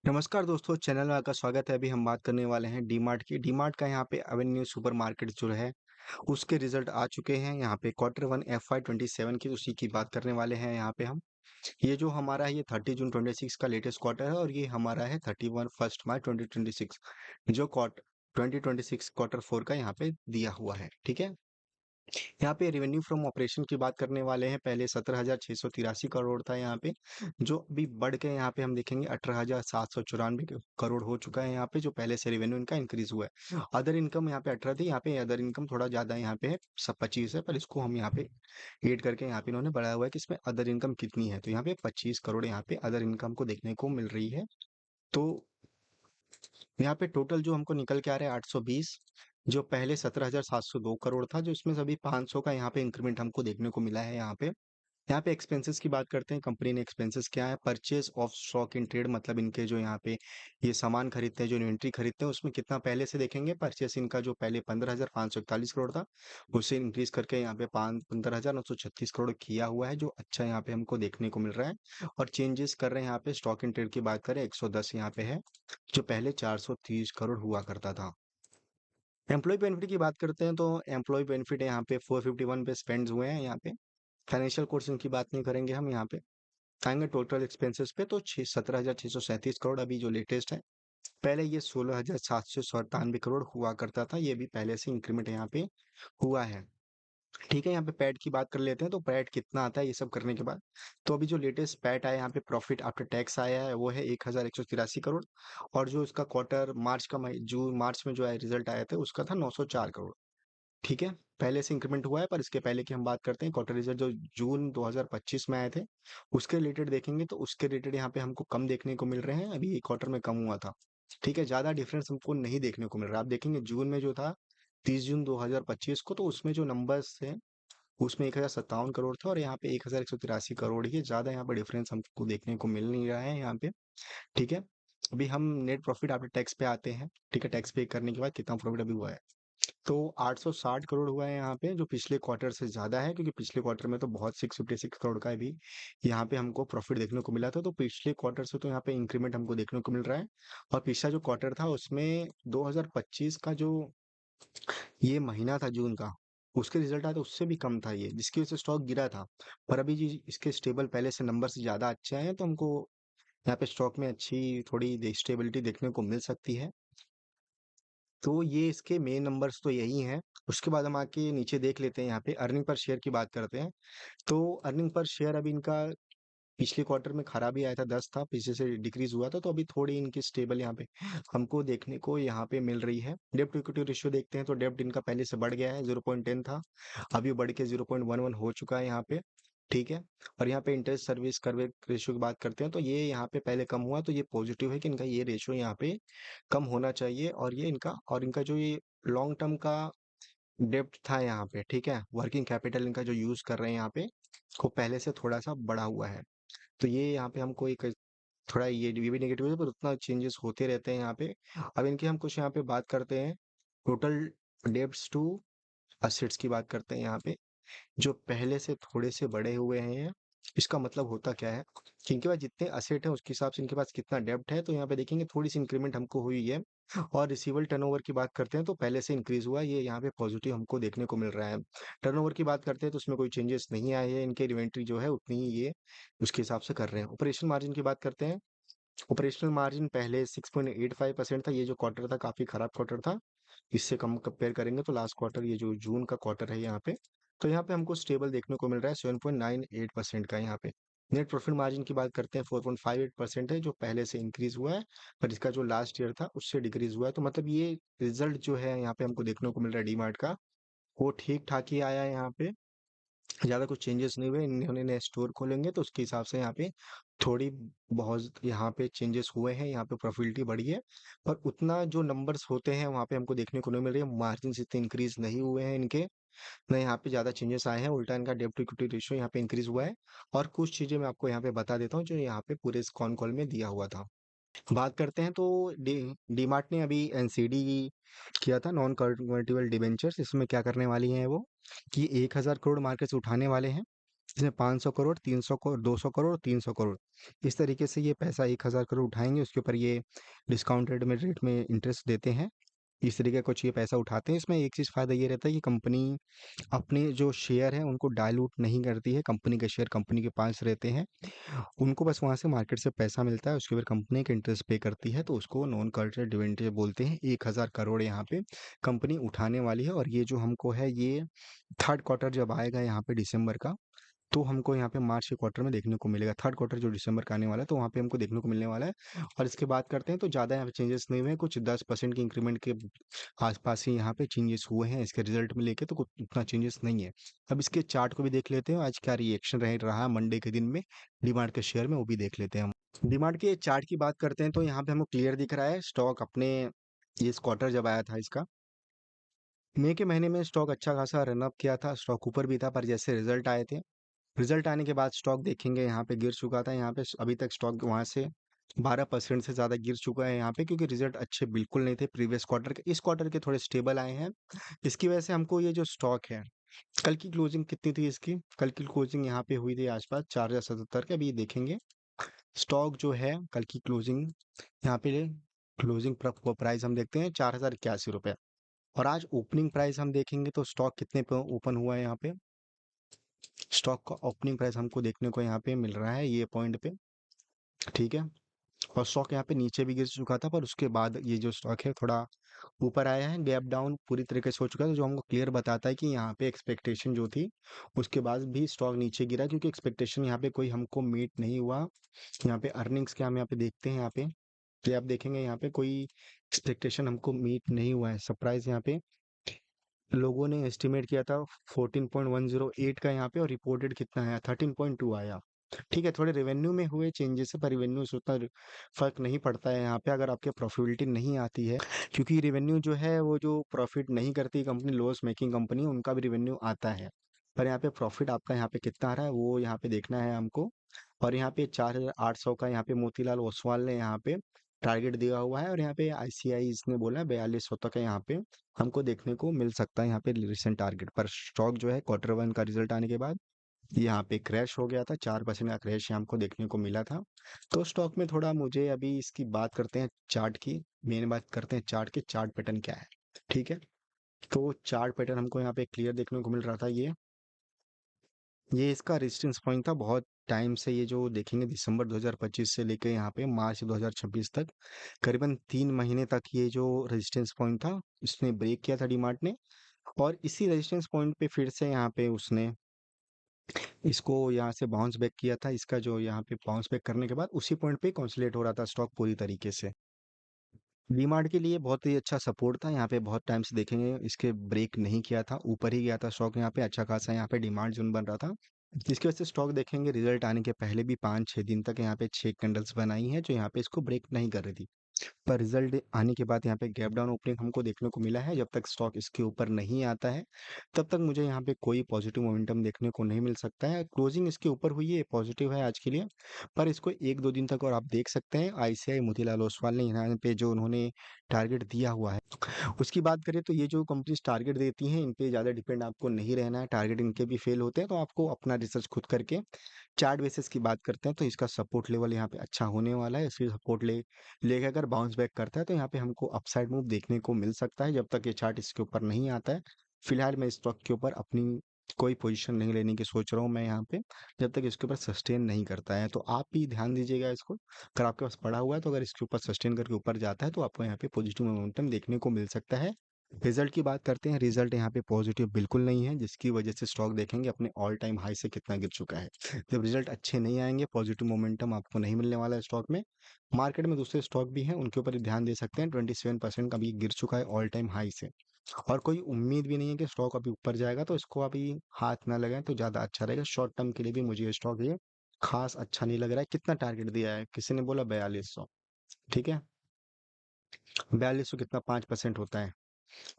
नमस्कार दोस्तों, चैनल में आपका स्वागत है। अभी हम बात करने वाले हैं डीमार्ट की। डीमार्ट का यहाँ पे एवेन्यू सुपरमार्केट जो है, उसके रिजल्ट आ चुके हैं। यहाँ पे क्वार्टर वन FY 27 की उसी की बात करने वाले हैं यहाँ पे हम। ये जो हमारा है ये 30 जून 26 का लेटेस्ट क्वार्टर है और ये हमारा है 31 फर्स्ट मार्च 2026 जो क्वार्टर 2026 क्वार्टर फोर का यहाँ पे दिया हुआ है। ठीक है, यहाँ पे रेवेन्यू फ्रॉम ऑपरेशन की बात करने वाले हैं। पहले 17,683 करोड़ था यहाँ पे, जो अभी बढ़ के यहाँ पे हम देखेंगे 18,794 करोड़ हो चुका है यहाँ पे, जो पहले से रेवेन्यू इनका इंक्रीज हुआ है। अदर इनकम यहाँ पे 18 थी, यहाँ पे अदर इनकम थोड़ा ज्यादा यहाँ पे है, सब 25 है, पर इसको हम यहाँ पे ऐड करके यहाँ पे इन्होंने बढ़ाया हुआ है कि इसमें अदर इनकम कितनी है। तो यहाँ पे 25 करोड़ यहाँ पे अदर इनकम को देखने को मिल रही है। तो यहाँ पे टोटल जो हमको निकल के आ रहा है 820, जो पहले 17,702 करोड़ था, जो इसमें सभी 500 का यहाँ पे इंक्रीमेंट हमको देखने को मिला है। यहाँ पे एक्सपेंसेस की बात करते हैं। कंपनी ने एक्सपेंसेस क्या है, purchase of stock in trade, मतलब इनके जो यहाँ पे ये सामान खरीदते हैं, जो इन्वेंट्री खरीदते हैं, उसमें कितना पहले से देखेंगे। परचेस इनका जो पहले 15,541 करोड़ था, उससे इंक्रीज करके यहाँ पे 15,936 करोड़ किया हुआ है, जो अच्छा यहाँ पे हमको देखने को मिल रहा है। और चेंजेस कर रहे हैं यहाँ पे। स्टॉक इन ट्रेड की बात करें 110 यहाँ पे है, जो पहले 430 करोड़ हुआ करता था। एम्प्लॉय बेनिफिट की बात करते हैं तो एम्प्लॉय बेनिफिट यहाँ पे 451 पे स्पेंड हुए हैं यहाँ पे। फाइनेंशियल कोर्स की बात नहीं करेंगे हम यहाँ पे, आएंगे टोटल एक्सपेंसेस पे। तो 17,637 करोड़ अभी जो लेटेस्ट है। पहले ये 16,797 करोड़ हुआ करता था, ये भी पहले से इंक्रीमेंट यहाँ पे हुआ है। ठीक है, यहाँ पे पैट की बात कर लेते हैं। तो पैट कितना आता है ये सब करने के बाद, तो अभी जो लेटेस्ट पैट आया यहाँ पे, प्रॉफिट आफ्टर टैक्स आया है, वो है 1,183 करोड़। और जो इसका क्वार्टर मार्च का जून मार्च में जो है रिजल्ट आया था, उसका था 904 करोड़। ठीक है, पहले से इंक्रीमेंट हुआ है। पर इसके पहले की हम बात करते हैं, क्वार्टर रिजल्ट जो जून 2025 में आए थे, उसके रिलेटेड देखेंगे तो उसके रिलेटेड यहाँ पे हमको कम देखने को मिल रहे हैं। अभी एक क्वार्टर में कम हुआ था। ठीक है, ज्यादा डिफरेंस हमको नहीं देखने को मिल रहा। आप देखेंगे जून में जो था 30 जून 2025 को, तो उसमें जो नंबर्स थे उसमें 1,057 करोड़ था, और यहाँ पे 1,183 करोड़ ही है। ज्यादा यहाँ पे डिफरेंस हमको देखने को मिल नहीं रहा है यहाँ पे। ठीक है, अभी हम नेट प्रॉफिट आफ्टर टैक्स पे आते हैं। ठीक है, टैक्स पे करने के बाद कितना प्रॉफिट अभी हुआ है, तो 860 करोड़ हुआ है यहाँ पे, जो पिछले क्वार्टर से ज्यादा है, क्योंकि पिछले क्वार्टर में तो बहुत 656 करोड़ का भी यहाँ पे हमको प्रॉफिट देखने को मिला था। तो पिछले क्वार्टर से तो यहाँ पे इंक्रीमेंट हमको देखने को मिल रहा है। और पिछला जो क्वार्टर था उसमें 2025 का जो ये महीना था जून का, उसके रिजल्ट आया तो उससे भी कम था ये, जिसकी वजह से स्टॉक गिरा था। पर अभी जी इसके स्टेबल पहले से नंबर से ज्यादा अच्छे आए हैं, तो हमको यहाँ पे स्टॉक में अच्छी थोड़ी स्टेबिलिटी देखने को मिल सकती है। तो ये इसके मेन नंबर्स तो यही हैं। उसके बाद हम आके नीचे देख लेते हैं, यहाँ पे अर्निंग पर शेयर की बात करते हैं। तो अर्निंग पर शेयर अभी इनका पिछले क्वार्टर में खराबी आया था, 10 था, पीछे से डिक्रीज हुआ था। तो अभी थोड़ी इनकी स्टेबल यहाँ पे हमको देखने को यहाँ पे मिल रही है। डेब्ट टू इक्विटी रेशियो देखते हैं तो डेब्ट इनका पहले से बढ़ गया है, 0.10 था, अभी बढ़ के 0.11 हो चुका है यहाँ पे। ठीक है, और यहाँ पे इंटरेस्ट सर्विस कर्व रेशियो की बात करते हैं तो ये यहाँ पे पहले कम हुआ, तो ये पॉजिटिव है कि इनका ये रेशियो यहाँ पे कम होना चाहिए। और ये इनका जो ये लॉन्ग टर्म का डेप्थ था यहाँ पे, ठीक है, वर्किंग कैपिटल इनका जो यूज कर रहे हैं यहाँ पे, को पहले से थोड़ा सा बढ़ा हुआ है। तो ये यहाँ पे हमको एक थोड़ा ये भी नेगेटिव है, पर उतना चेंजेस होते रहते हैं यहाँ पे। अब इनकी हम कुछ यहाँ पे बात करते हैं, टोटल डेब्ट्स टू असेट्स की बात करते हैं यहाँ पे, जो पहले से थोड़े से बड़े हुए हैं। इसका मतलब होता क्या है कि इनके पास जितने असेट है उसके हिसाब से इनके पास कितना डेब्ट है। तो यहाँ पे देखेंगे थोड़ी सी इंक्रीमेंट हमको हुई है। और रिसीवेबल टर्नओवर की बात करते हैं तो पहले से इंक्रीज हुआ है, ये यहाँ पे पॉजिटिव हमको देखने को मिल रहा है। टर्नओवर की बात करते हैं तो उसमें कोई चेंजेस नहीं आए हैं, इनके इन्वेंट्री जो है उतनी ही ये उसके हिसाब से कर रहे हैं। ऑपरेशन मार्जिन की बात करते हैं। ऑपरेशनल मार्जिन पहले 6.85% था, ये जो क्वार्टर था काफी खराब क्वार्टर था। इससे कम कंपेयर करेंगे तो लास्ट क्वार्टर, ये जो जून का क्वार्टर है यहाँ पे, तो यहाँ पे हमको स्टेबल देखने को मिल रहा है 7.98% का यहाँ पे। नेट प्रॉफिट मार्जिन की बात करते हैं 4.58% है, जो पहले से इंक्रीज हुआ है, पर इसका जो लास्ट ईयर था उससे डिक्रीज हुआ है। तो मतलब ये रिजल्ट जो है यहाँ पे हमको देखने को मिल रहा है डीमार्ट का, वो ठीक ठाक ही आया है यहाँ पे। ज्यादा कुछ चेंजेस नहीं हुए। इन्होंने नए स्टोर खोलेंगे तो उसके हिसाब से यहाँ पे थोड़ी बहुत यहाँ पे चेंजेस हुए हैं, यहाँ पे प्रॉफिटिलिटी बढ़ी है। पर उतना जो नंबर्स होते हैं वहाँ पे हमको देखने को नहीं मिल रही है। मार्जिन इतने इंक्रीज नहीं हुए हैं इनके, ना यहाँ पे ज्यादा चेंजेस आए हैं। उल्टा इनका डेब्ट टू इक्विटी रेशियो यहाँ पे इंक्रीज हुआ है। और कुछ चीजें मैं आपको यहाँ पे बता देता हूँ जो यहाँ पे पूरे इस कॉन कॉल में दिया हुआ था। बात करते हैं तो डीमार्ट ने अभी एनसीडी किया था, नॉन कन्वर्टिबल डिबेंचर्स। इसमें क्या करने वाली हैं वो, कि 1,000 करोड़ मार्केट से उठाने वाले हैं। इसमें 500 करोड़, 300 करोड़, 200 करोड़, 300 करोड़, इस तरीके से ये पैसा 1000 करोड़ उठाएंगे, उसके ऊपर ये डिस्काउंट रेट में इंटरेस्ट देते हैं। इस तरीके का कुछ ये पैसा उठाते हैं। इसमें एक चीज़ फ़ायदा ये रहता है कि कंपनी अपने जो शेयर हैं उनको डाइल्यूट नहीं करती है। कंपनी के शेयर कंपनी के पास रहते हैं, उनको बस वहाँ से मार्केट से पैसा मिलता है, उसके ऊपर कंपनी एक इंटरेस्ट पे करती है, तो उसको नॉन कल्चरल डिविडेंड बोलते हैं। 1000 करोड़ यहाँ पे कंपनी उठाने वाली है। और ये जो हमको है, ये थर्ड क्वार्टर जब आएगा यहाँ पे दिसंबर का, तो हमको यहाँ पे मार्च के क्वार्टर में देखने को मिलेगा। थर्ड क्वार्टर जो दिसंबर का आने वाला है, तो वहाँ पे हमको देखने को मिलने वाला है। और इसके बात करते हैं तो ज़्यादा यहाँ पे चेंजेस नहीं हुए हैं, कुछ 10% की इंक्रीमेंट के आसपास ही यहाँ पे चेंजेस हुए हैं इसके रिजल्ट में लेके, तो कुछ उतना चेंजेस नहीं है। अब इसके चार्ट को भी देख लेते हैं, आज क्या रिएक्शन रहा मंडे के दिन में डीमार्ट के शेयर में, वो भी देख लेते हैं हम। डीमार्ट के चार्ट की बात करते हैं तो यहाँ पे हमको क्लियर दिख रहा है स्टॉक अपने, ये इस क्वार्टर जब आया था इसका, मई के महीने में स्टॉक अच्छा खासा रनअप किया था, स्टॉक ऊपर भी था, पर जैसे रिजल्ट आए थे, रिजल्ट आने के बाद स्टॉक देखेंगे यहाँ पे गिर चुका था। यहाँ पे अभी तक स्टॉक वहाँ से 12% से ज़्यादा गिर चुका है यहाँ पे, क्योंकि रिजल्ट अच्छे बिल्कुल नहीं थे प्रीवियस क्वार्टर के। इस क्वार्टर के थोड़े स्टेबल आए हैं। इसकी वजह से हमको ये जो स्टॉक है, कल की क्लोजिंग कितनी थी इसकी, कल की क्लोजिंग यहाँ पे हुई थी आसपास 4077 के। अभी देखेंगे स्टॉक जो है कल की क्लोजिंग, यहाँ पे क्लोजिंग प्राइस हम देखते हैं 4081 रुपये। और आज ओपनिंग प्राइस हम देखेंगे तो स्टॉक कितने पे ओपन हुआ है यहाँ पे, स्टॉक का ओपनिंग प्राइस हमको देखने को यहाँ पे मिल रहा है ये पॉइंट पे, ठीक है। और स्टॉक यहाँ पे नीचे भी गिर चुका था, पर उसके बाद ये जो स्टॉक है थोड़ा ऊपर आया है, गैप डाउन पूरी तरीके से हो चुका है, जो हमको क्लियर बताता है कि यहाँ पे एक्सपेक्टेशन जो थी उसके बाद भी स्टॉक नीचे गिरा, क्योंकि एक्सपेक्टेशन यहाँ पे कोई हमको मीट नहीं हुआ। यहाँ पे अर्निंग्स के हम यहाँ पे देखते हैं, यहाँ पे ये आप देखेंगे यहाँ पे कोई एक्सपेक्टेशन हमको मीट नहीं हुआ है। सरप्राइज यहाँ पे लोगों ने एस्टिमेट किया था 14.108 का यहाँ पे, और रिपोर्टेड कितना आया, 13.2 आया। ठीक है, थोड़े रेवेन्यू में हुए चेंजेस है, पर रेवेन्यू से उतना फर्क नहीं पड़ता है यहाँ पे अगर आपके प्रॉफिटेबिलिटी नहीं आती है, क्योंकि रेवेन्यू जो है वो जो प्रॉफिट नहीं करती कंपनी, लॉस मेकिंग कंपनी, उनका भी रेवेन्यू आता है। पर यहाँ पे प्रॉफिट आपका यहाँ पे कितना आ रहा है वो यहाँ पे देखना है हमको। और यहाँ पे 4800 का यहाँ पे मोतीलाल ओसवाल ने यहाँ पे टारगेट दिया हुआ है, और यहाँ पे आईसीआई इसने बोला है 4200 तक है यहाँ पे हमको देखने को मिल सकता है यहाँ पे रिसेंट टारगेट पर। स्टॉक जो है क्वार्टर वन का रिजल्ट आने के बाद यहाँ पे क्रैश हो गया था, 4% का क्रैश हमको देखने को मिला था। तो स्टॉक में थोड़ा मुझे अभी इसकी बात करते हैं चार्ट की, मेन बात करते हैं चार्ट की, चार्ट पैटर्न क्या है, ठीक है। तो चार्ट पैटर्न हमको यहाँ पे क्लियर देखने को मिल रहा था। ये इसका रेजिस्टेंस पॉइंट था बहुत टाइम से, ये जो देखेंगे दिसंबर 2025 से लेकर यहाँ पे मार्च 2026 तक, करीबन 3 महीने तक ये जो रेजिस्टेंस पॉइंट था इसने ब्रेक किया था डीमार्ट ने। और इसी रेजिस्टेंस पॉइंट पे फिर से यहाँ पे उसने इसको यहाँ से बाउंस बैक किया था। इसका जो यहाँ पे बाउंस बैक करने के बाद उसी पॉइंट पे कंसोलिडेट हो रहा था स्टॉक पूरी तरीके से। डीमार्ट के लिए बहुत ही अच्छा सपोर्ट था, यहाँ पे बहुत टाइम से देखेंगे इसके ब्रेक नहीं किया था, ऊपर ही गया था स्टॉक, यहाँ पे अच्छा खासा यहाँ पे डिमांड जोन बन रहा था। इसकी वजह से स्टॉक देखेंगे रिजल्ट आने के पहले भी 5-6 दिन तक यहाँ पे 6 कैंडल्स बनाई हैं जो यहाँ पे इसको ब्रेक नहीं कर रही थी। पर रिजल्ट आने के बाद यहाँ पे गैप डाउन ओपनिंग हमको देखने को मिला है। जब तक स्टॉक इसके ऊपर नहीं आता है तब तक मुझे यहाँ पे कोई पॉजिटिव मोमेंटम देखने को नहीं मिल सकता है। क्लोजिंग इसके ऊपर हुई है, पॉजिटिव है आज के लिए, पर इसको 1-2 दिन तक और आप देख सकते हैं। आईसीआई मोतीलाल ओसवाल ने यहाँ पे जो उन्होंने टारगेट दिया हुआ है, उसकी बात करें तो ये जो कंपनीज टारगेट देती हैं इन पे ज़्यादा डिपेंड आपको नहीं रहना है। टारगेट इनके भी फेल होते हैं तो आपको अपना रिसर्च खुद करके, चार्ट बेसिस की बात करते हैं तो इसका सपोर्ट लेवल यहाँ पे अच्छा होने वाला है। इसकी सपोर्ट लेके अगर बाउंस बैक करता है तो यहाँ पे हमको अपसाइड मूव देखने को मिल सकता है, जब तक ये चार्ट इसके ऊपर नहीं आता है। फिलहाल मैं स्टॉक के ऊपर अपनी कोई पोजीशन नहीं लेने की सोच रहा हूँ मैं यहाँ पे, जब तक इसके ऊपर सस्टेन नहीं करता है। तो आप भी ध्यान दीजिएगा इसको, अगर आपके पास पड़ा हुआ है तो अगर इसके ऊपर सस्टेन करके ऊपर जाता है तो आपको यहाँ पे पॉजिटिव मोमेंटम देखने को मिल सकता है। रिजल्ट की बात करते हैं, रिजल्ट यहाँ पे पॉजिटिव बिल्कुल नहीं है, जिसकी वजह से स्टॉक देखेंगे अपने ऑल टाइम हाई से कितना गिर चुका है। जब रिजल्ट अच्छे नहीं आएंगे पॉजिटिव मोमेंटम आपको नहीं मिलने वाला है स्टॉक में। मार्केट में दूसरे स्टॉक भी हैं, उनके ऊपर भी ध्यान दे सकते हैं। 27% का भी गिर चुका है ऑल टाइम हाई से, और कोई उम्मीद भी नहीं है कि स्टॉक अभी ऊपर जाएगा, तो इसको अभी हाथ ना लगाएं तो ज़्यादा अच्छा रहेगा। शॉर्ट टर्म के लिए भी मुझे ये स्टॉक ये खास अच्छा नहीं लग रहा है। कितना टारगेट दिया है, किसी ने बोला 4200, ठीक है, 4200 कितना 5% होता है।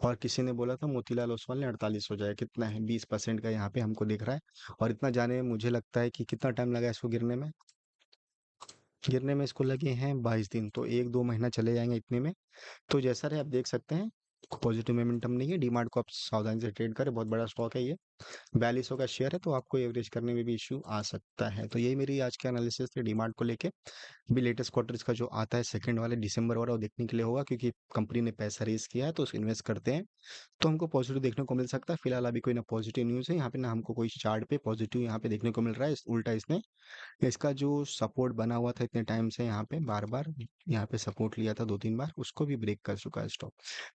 और किसी ने बोला था मोतीलाल ओसवाल ने 48 हो जाए, कितना है 20% का यहाँ पे हमको दिख रहा है। और इतना जाने में मुझे लगता है कि कितना टाइम लगा इसको गिरने में इसको लगे हैं 22 दिन, तो 1-2 महीना चले जाएंगे इतने में। तो जैसा रहे आप देख सकते हैं पॉजिटिव मोमेंटम नहीं है, डीमार्ट को आप सावधानी से ट्रेड करें, बहुत बड़ा स्टॉक है ये। 4200 का शेयर है, तो आपको एवरेज करने में भी इश्यू आ सकता है। तो यही मेरी आज की एनालिसिस थी डीमार्ट को लेके। अभी लेटेस्ट क्वार्टर इसका जो आता है सेकंड वाले दिसंबर वाला, वो देखने के लिए होगा, क्योंकि कंपनी ने पैसा रेज किया है तो उसको इन्वेस्ट करते हैं, तो हमको पॉजिटिव देखने को मिल सकता है। फिलहाल अभी कोई ना पॉजिटिव न्यूज़ है यहाँ पे, ना हमको कोई चार्ट पे पॉजिटिव यहाँ पे देखने को मिल रहा है। उल्टा इसने इसका जो सपोर्ट बना हुआ था इतने टाइम से, यहाँ पे बार बार यहाँ पे सपोर्ट लिया था 2-3 बार, उसको भी ब्रेक कर चुका है स्टॉक।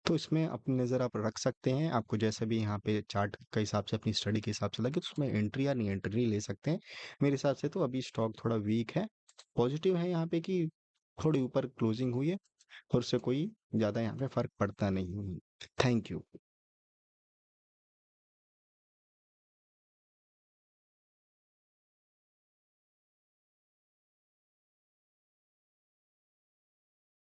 तो इसमें अपनी नज़र आप रख सकते हैं, आपको जैसे भी यहाँ पे चार्ट के हिसाब से अपनी स्टडी के हिसाब से लगे, तो उसमें एंट्री या नहीं एंट्री ले सकते हैं। मेरे हिसाब से तो अभी स्टॉक थोड़ा वीक है। पॉजिटिव है यहाँ पे कि थोड़ी ऊपर क्लोजिंग हुई है, और उससे कोई ज़्यादा यहाँ पे फर्क पड़ता नहीं है। Thank you.